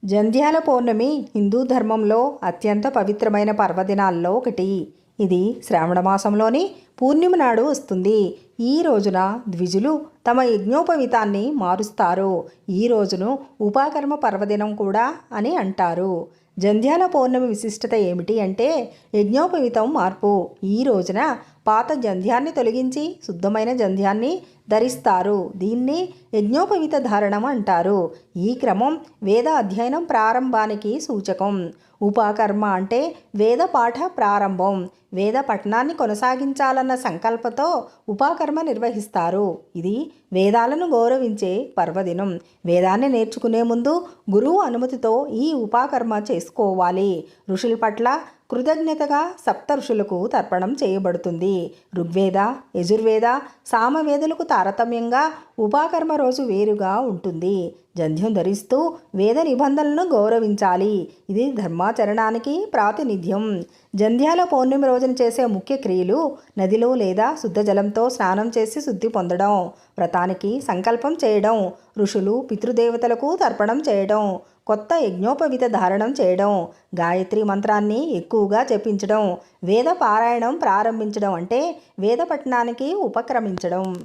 జంధ్యాల పౌర్ణమి హిందూ ధర్మంలో అత్యంత పవిత్రమైన పర్వదినాల్లో ఒకటి. ఇది శ్రావణ మాసంలోని పూర్ణిమ నాడు వస్తుంది. ఈ రోజున ద్విజులు తమ యజ్ఞోపవీతాన్ని మారుస్తారు. ఈ రోజును ఉపాకర్మ పర్వదినం కూడా అని అంటారు. జంధ్యాల పౌర్ణమి విశిష్టత ఏమిటి అంటే యజ్ఞోపవీతం మార్పు. ఈ రోజున పాత జంధ్యాన్ని తొలగించి శుద్ధమైన జంధ్యాన్ని ధరిస్తారు. దీన్ని యజ్ఞోపవీత ధారణం అంటారు. ఈ క్రమం వేద అధ్యయనం ప్రారంభానికి సూచకం. ఉపాకర్మ అంటే వేద పాఠ ప్రారంభం. వేద పఠనాన్ని కొనసాగించాలన్న సంకల్పంతో ఉపాకర్మ నిర్వహిస్తారు. ఇది వేదాలను గౌరవించే పర్వదినం. వేదాన్ని నేర్చుకునే ముందు గురువు అనుమతితో ఈ ఉపాకర్మ చేసుకోవాలి. ఋషుల పట్ల కృతజ్ఞతగా సప్త ఋషులకు తర్పణం చేయబడుతుంది. ఋగ్వేద, యజుర్వేద, సామవేదులకు తారతమ్యంగా ఉపాకర్మ రోజు వేరుగా ఉంటుంది. జంధ్యం ధరిస్తూ వేద నిబంధనలను గౌరవించాలి. ఇది ధర్మాచరణానికి ప్రాతినిధ్యం. జంధ్యాల పౌర్ణమి రోజున చేసే ముఖ్య క్రియలు నదిలో లేదా శుద్ధ జలంతో స్నానం చేసి శుద్ధి పొందడం, వ్రతానికి సంకల్పం చేయడం, ఋషులు పితృదేవతలకు తర్పణం చేయడం, కొత్త యజ్ఞోపవీత ధారణం చేయడం, గాయత్రి మంత్రాన్ని ఎక్కువగా జపించడం, వేద పారాయణం ప్రారంభించడం అంటే వేద పఠనానికి ఉపక్రమించడం.